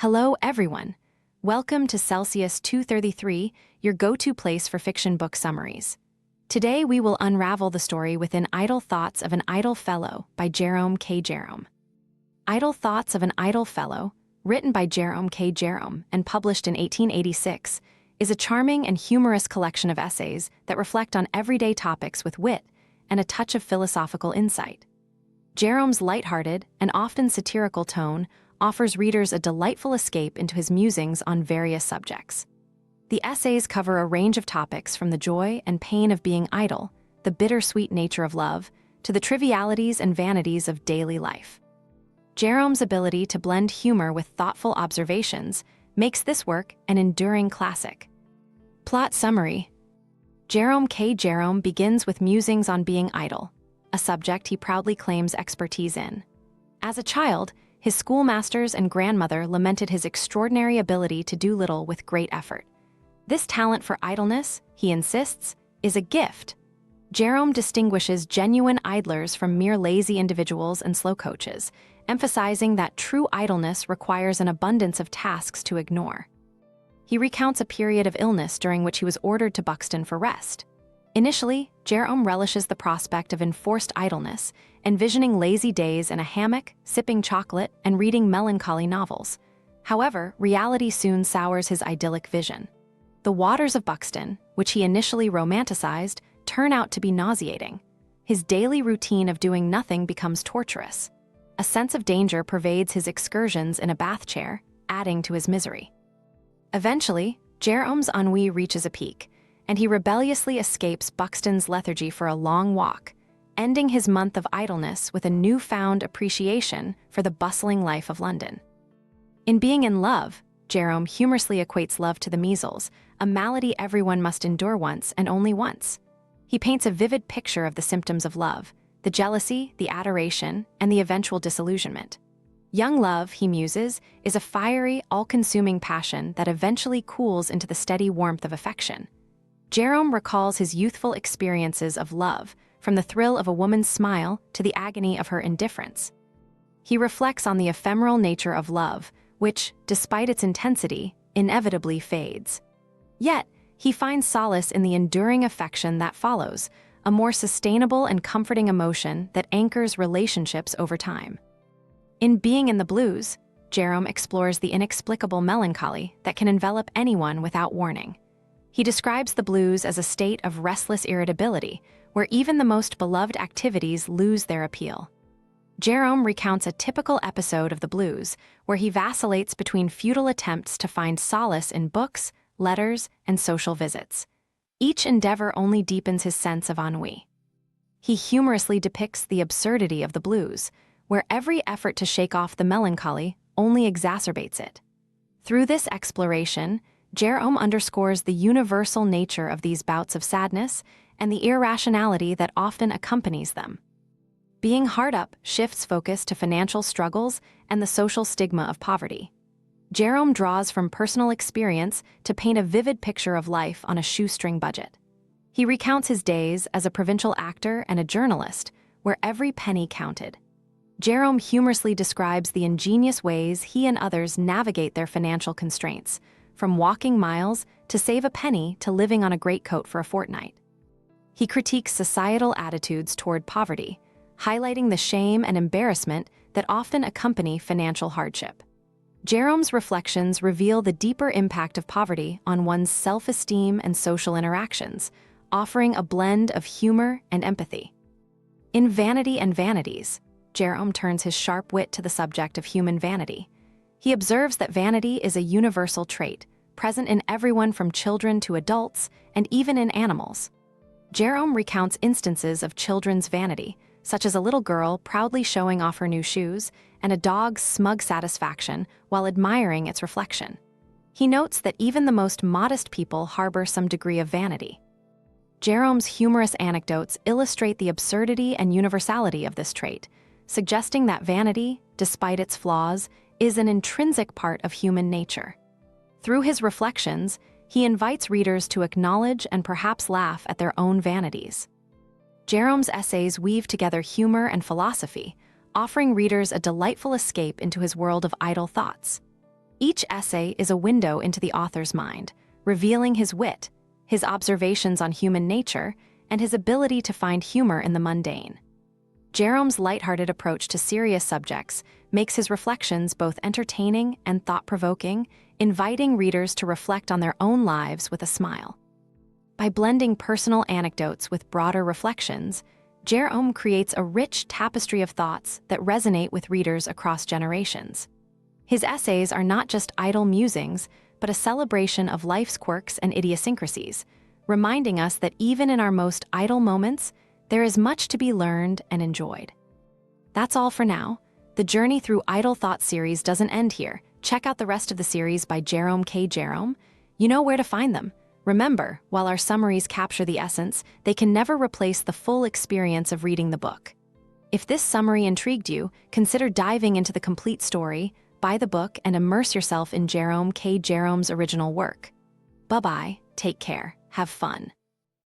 Hello, everyone. Welcome to Celsius 233, your go-to place for fiction book summaries. Today, we will unravel the story within Idle Thoughts of an Idle Fellow by Jerome K. Jerome. Idle Thoughts of an Idle Fellow, written by Jerome K. Jerome and published in 1886, is a charming and humorous collection of essays that reflect on everyday topics with wit and a touch of philosophical insight. Jerome's lighthearted and often satirical tone offers readers a delightful escape into his musings on various subjects. The essays cover a range of topics from the joy and pain of being idle, the bittersweet nature of love, to the trivialities and vanities of daily life. Jerome's ability to blend humor with thoughtful observations makes this work an enduring classic. Plot summary: Jerome K. Jerome begins with musings on being idle, a subject he proudly claims expertise in. As a child, his schoolmasters and grandmother lamented his extraordinary ability to do little with great effort. This talent for idleness, he insists, is a gift. Jerome distinguishes genuine idlers from mere lazy individuals and slow coaches, emphasizing that true idleness requires an abundance of tasks to ignore. He recounts a period of illness during which he was ordered to Buxton for rest. Initially, Jerome relishes the prospect of enforced idleness, envisioning lazy days in a hammock, sipping chocolate, and reading melancholy novels. However, reality soon sours his idyllic vision. The waters of Buxton, which he initially romanticized, turn out to be nauseating. His daily routine of doing nothing becomes torturous. A sense of danger pervades his excursions in a bath chair, adding to his misery. Eventually, Jerome's ennui reaches a peak, and he rebelliously escapes Buxton's lethargy for a long walk, ending his month of idleness with a newfound appreciation for the bustling life of London. In Being in Love, Jerome humorously equates love to the measles, a malady everyone must endure once and only once. He paints a vivid picture of the symptoms of love: the jealousy, the adoration, and the eventual disillusionment. Young love, he muses, is a fiery, all-consuming passion that eventually cools into the steady warmth of affection. Jerome recalls his youthful experiences of love, from the thrill of a woman's smile to the agony of her indifference. He reflects on the ephemeral nature of love, which, despite its intensity, inevitably fades. Yet, he finds solace in the enduring affection that follows, a more sustainable and comforting emotion that anchors relationships over time. In Being in the Blues, Jerome explores the inexplicable melancholy that can envelop anyone without warning. He describes the blues as a state of restless irritability, where even the most beloved activities lose their appeal. Jerome recounts a typical episode of the blues, where he vacillates between futile attempts to find solace in books, letters, and social visits. Each endeavor only deepens his sense of ennui. He humorously depicts the absurdity of the blues, where every effort to shake off the melancholy only exacerbates it. Through this exploration, Jerome underscores the universal nature of these bouts of sadness and the irrationality that often accompanies them. Being Hard Up shifts focus to financial struggles and the social stigma of poverty. Jerome draws from personal experience to paint a vivid picture of life on a shoestring budget. He recounts his days as a provincial actor and a journalist, where every penny counted. Jerome humorously describes the ingenious ways he and others navigate their financial constraints, from walking miles to save a penny to living on a greatcoat for a fortnight. He critiques societal attitudes toward poverty, highlighting the shame and embarrassment that often accompany financial hardship. Jerome's reflections reveal the deeper impact of poverty on one's self-esteem and social interactions, offering a blend of humor and empathy. In Vanity and Vanities, Jerome turns his sharp wit to the subject of human vanity. He observes that vanity is a universal trait, present in everyone from children to adults, and even in animals. Jerome recounts instances of children's vanity, such as a little girl proudly showing off her new shoes and a dog's smug satisfaction while admiring its reflection. He notes that even the most modest people harbor some degree of vanity. Jerome's humorous anecdotes illustrate the absurdity and universality of this trait, suggesting that vanity, despite its flaws, is an intrinsic part of human nature. Through his reflections, he invites readers to acknowledge and perhaps laugh at their own vanities. Jerome's essays weave together humor and philosophy, offering readers a delightful escape into his world of idle thoughts. Each essay is a window into the author's mind, revealing his wit, his observations on human nature, and his ability to find humor in the mundane. Jerome's lighthearted approach to serious subjects makes his reflections both entertaining and thought-provoking, inviting readers to reflect on their own lives with a smile. By blending personal anecdotes with broader reflections, Jerome creates a rich tapestry of thoughts that resonate with readers across generations. His essays are not just idle musings, but a celebration of life's quirks and idiosyncrasies, reminding us that even in our most idle moments, there is much to be learned and enjoyed. That's all for now. The Journey Through Idle Thoughts series doesn't end here. Check out the rest of the series by Jerome K. Jerome. You know where to find them. Remember, while our summaries capture the essence, they can never replace the full experience of reading the book. If this summary intrigued you, consider diving into the complete story, buy the book, and immerse yourself in Jerome K. Jerome's original work. Bye-bye, take care, have fun.